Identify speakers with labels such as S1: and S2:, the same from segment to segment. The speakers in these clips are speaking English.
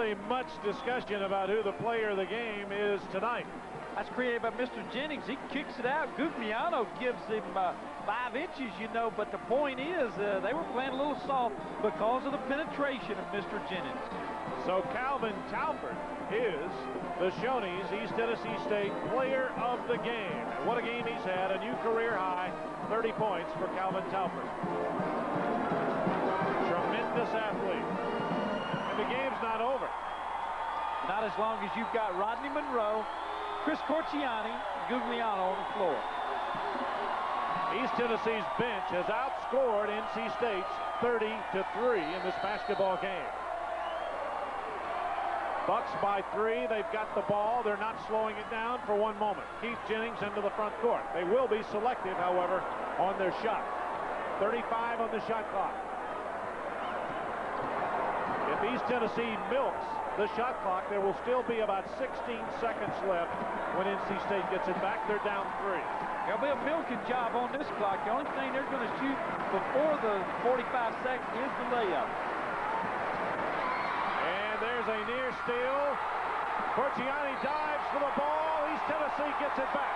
S1: really much discussion about who the player of the game is tonight.
S2: That's created by Mr. Jennings. He kicks it out. Gugliano gives him 5 inches, you know, but the point is they were playing a little soft because of the penetration of Mr. Jennings.
S1: So Calvin Talbert is the Shoney's East Tennessee State player of the game. And what a game he's had, a new career high, 30 points for Calvin Talbert. Tremendous athlete. And the game's not over.
S2: Not as long as you've got Rodney Monroe, Chris Corciani, Gugliano on the floor.
S1: East Tennessee's bench has outscored NC State's 30-3 in this basketball game. Bucs by 3. They've got the ball. They're not slowing it down for one moment. Keith Jennings into the front court. They will be selective, however, on their shot. 35 on the shot clock. If East Tennessee milks the shot clock, there will still be about 16 seconds left when NC State gets it back. They're down 3.
S2: There'll be a milking job on this clock. The only thing they're going to shoot before the 45 seconds is the layup.
S1: And there's a near steal. Corciani dives for the ball. East Tennessee gets it back.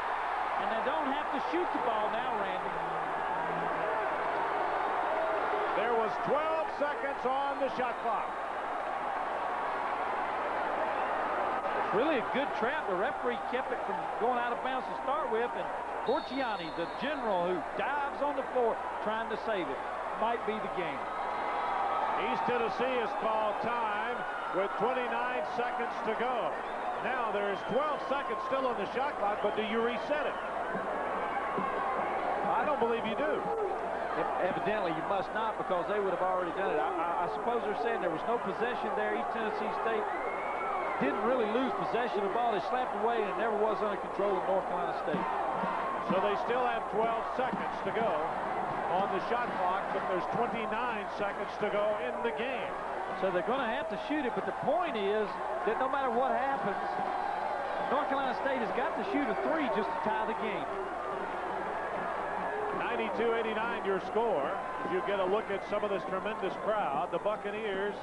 S2: And they don't have to shoot the ball now, Randy.
S1: There was 12 seconds on the shot clock.
S2: Really a good trap. The referee kept it from going out of bounds to start with, and Corciani, the general who dives on the floor trying to save it, might be the game.
S1: East Tennessee has called time with 29 seconds to go. Now there's 12 seconds still on the shot clock, but do you reset it? I don't believe you do.
S2: Evidently you must not, because they would have already done it. I suppose they're saying there was no possession there. East Tennessee State didn't really lose possession of the ball. They slapped away, and it never was under control of North Carolina State.
S1: So they still have 12 seconds to go on the shot clock, but there's 29 seconds to go in the game.
S2: So they're going to have to shoot it, but the point is that no matter what happens, North Carolina State has got to shoot a 3 just to tie the game.
S1: 92-89 your score. As you get a look at some of this tremendous crowd, the Buccaneers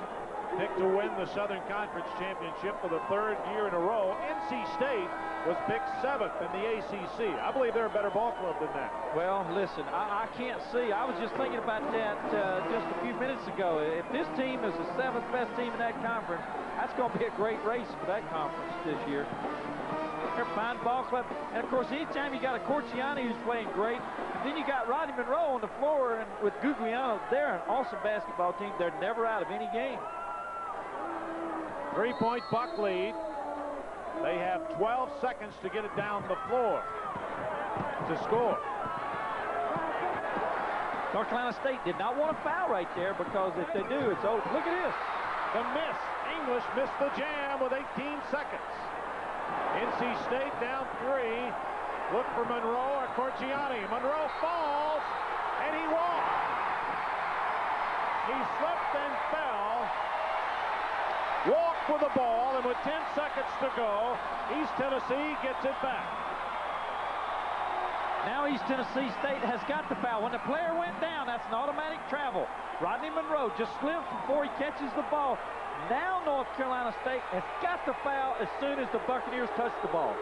S1: picked to win the Southern Conference Championship for the 3rd year in a row. NC State was picked 7th in the ACC. I believe they're a better ball club than that.
S2: Well, listen, I can't see. I was just thinking about that just a few minutes ago. If this team is the 7th best team in that conference, that's going to be a great race for that conference this year. They're a fine ball club. And, of course, anytime you got a Corciani who's playing great, then you got Rodney Monroe on the floor, and with Gugliano, they're an awesome basketball team. They're never out of any game.
S1: 3-point Buck lead. They have 12 seconds to get it down the floor to score.
S2: North Carolina State did not want to foul right there, because if they do, it's over. Look at this.
S1: The miss. English missed the jam with 18 seconds. NC State down 3. Look for Monroe or Corciani. Monroe falls, and he walked. He slipped and fell. Walked with the ball, and with 10 seconds to go, East Tennessee gets it back.
S2: Now East Tennessee State has got the foul. When the player went down, that's an automatic travel. Rodney Monroe just slips before he catches the ball. Now North Carolina State has got the foul as soon as the Buccaneers touch the ball.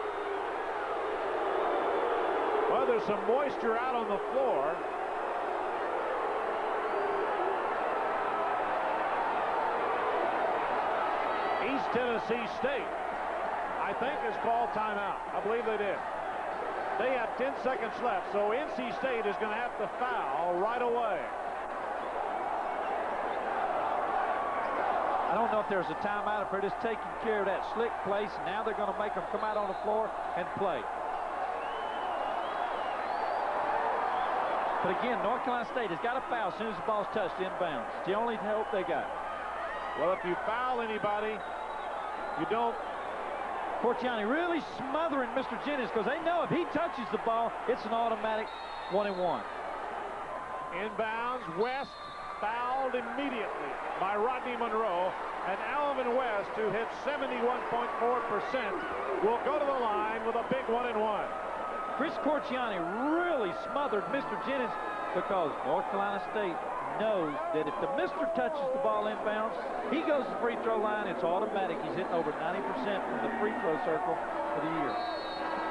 S1: Well, there's some moisture out on the floor. East Tennessee State, I think, has called timeout. I believe they did. They have 10 seconds left, so NC State is going to have to foul right away.
S2: I don't know if there's a timeout, if they're just taking care of that slick place. Now they're going to make them come out on the floor and play. But again, North Carolina State has got a foul as soon as the ball's touched inbounds. It's the only hope they got.
S1: Well, if you foul anybody, you don't.
S2: Corciani really smothering Mr. Jennings, because they know if he touches the ball, it's an automatic 1-and-1.
S1: Inbounds, West fouled immediately by Rodney Monroe, and Alvin West, who hit 71.4%, will go to the line with a big 1-and-1.
S2: Chris Corciani really smothered Mr. Jennings, because North Carolina State know that if the mister touches the ball inbounds, he goes to the free throw line, it's automatic. He's hitting over 90% from the free throw circle for the year.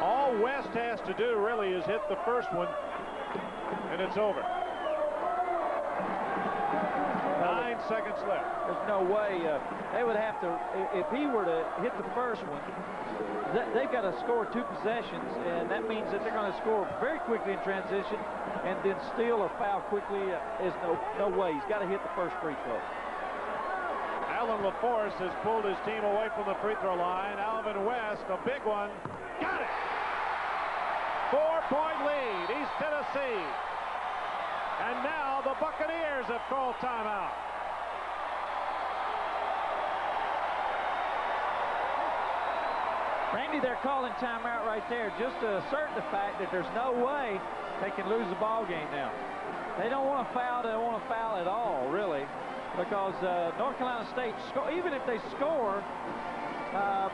S1: All West has to do really is hit the first one, and it's over. 9 seconds left.
S2: There's no way they would have to, if he were to hit the first one, they've got to score 2 possessions, and that means that they're going to score very quickly in transition and then steal or foul quickly. There's no way. He's got to hit the first free throw.
S1: Alan LaForce has pulled his team away from the free throw line. Alvin West, a big one. Got it! 4-point lead. East Tennessee. And now the Buccaneers have called timeout.
S2: Randy, they're calling timeout right there just to assert the fact that there's no way they can lose the ball game now. They don't want to foul. They don't want to foul at all, really, because North Carolina State, even if they score,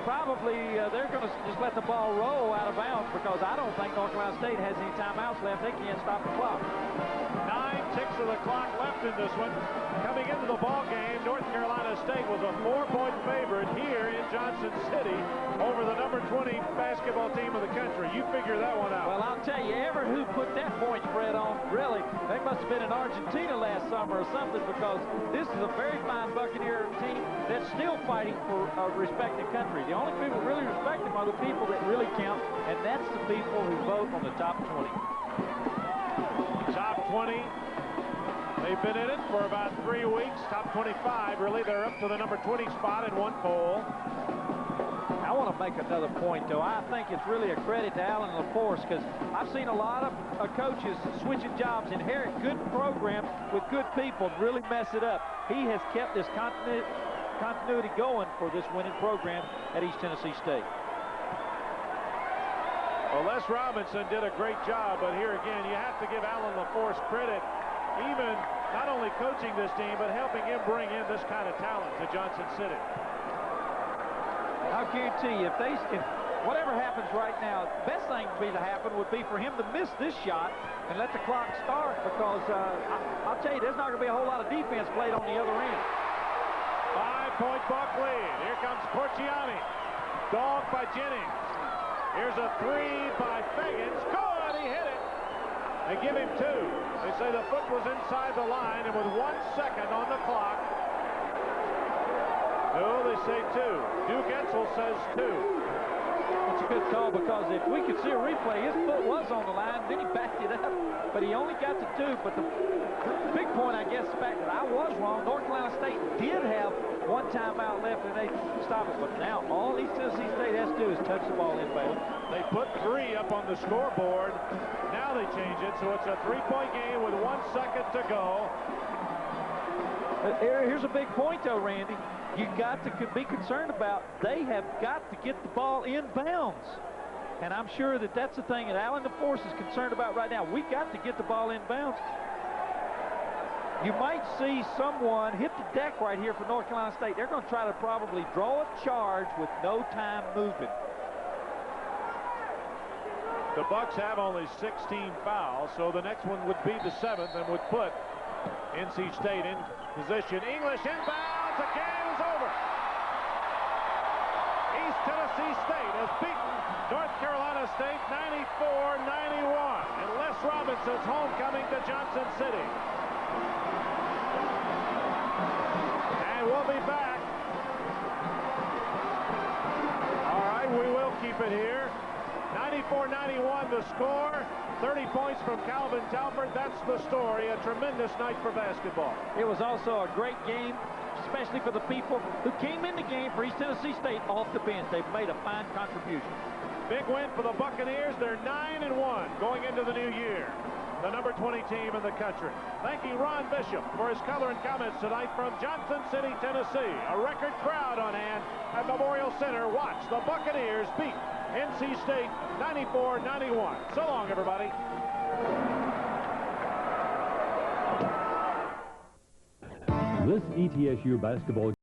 S2: probably they're going to just let the ball roll out of bounds, because I don't think North Carolina State has any timeouts left. They can't stop the clock.
S1: 9 ticks of the clock left in this one. Coming into the ball game, North Carolina State was a 4-point favorite here in Johnson City over the number 20 basketball team of the country. You figure that one out.
S2: Well, I'll tell you, who put that point spread on, really, they must have been in Argentina last summer or something, because this is a very fine Buccaneer team that's still fighting for a respected country. The only people who really respect them are the people that really count, and that's the people who vote on the top 20.
S1: Top 20. They've been in it for about 3 weeks. Top 25, really, they're up to the number 20 spot in one poll.
S2: I want to make another point, though. I think it's really a credit to Alan LaForce, because I've seen a lot of coaches switching jobs, inherit good programs with good people, and really mess it up. He has kept this continuity going for this winning program at East Tennessee State.
S1: Well, Les Robinson did a great job, but here again, you have to give Alan LaForce credit, even not only coaching this team, but helping him bring in this kind of talent to Johnson City.
S2: I'll guarantee you, if whatever happens right now, the best thing to happen would be for him to miss this shot and let the clock start, because I'll tell you, there's not going to be a whole lot of defense played on the other end.
S1: 5-point Buck lead. Here comes Porciani. Dogged by Jennings. Here's a 3 by Fagans. Good, he hit it. They give him 2. They say the foot was inside the line, and with 1 second on the clock. No, they say 2. Duke Edsel says 2.
S2: That's a good call, because if we could see a replay, his foot was on the line, then he backed it up, but he only got to 2. But the big point, I guess, the fact that I was wrong. North Carolina State did have 1 timeout left, and they stopped it. But now all East Tennessee State has to do is touch the ball inbound.
S1: They put 3 up on the scoreboard. Now they change it, so it's a 3-point game with 1 second to go.
S2: Here's a big point, though, Randy. You've got to be concerned about, they have got to get the ball inbounds. And I'm sure that that's the thing that Alan LaForce is concerned about right now. We got to get the ball inbounds. You might see someone hit the deck right here for North Carolina State. They're going to try to probably draw a charge with no time movement.
S1: The Bucs have only 16 fouls, so the next one would be the 7th and would put NC State in position. English inbounds. The game is over. East Tennessee State has beaten North Carolina State 94-91 in Les Robinson's homecoming to Johnson City. And we'll be back. All right, we will keep it here. 94-91 the score. 30 points from Calvin Talbert. That's the story. A tremendous night for basketball.
S2: It was also a great game, especially for the people who came in the game for East Tennessee State off the bench. They've made a fine contribution.
S1: Big win for the Buccaneers. They're 9-1 going into the new year. The number 20 team in the country. Thanking Ron Bishop for his color and comments tonight from Johnson City, Tennessee. A record crowd on hand at Memorial Center. Watch the Buccaneers beat NC State 94-91. So long, everybody.
S3: This ETSU basketball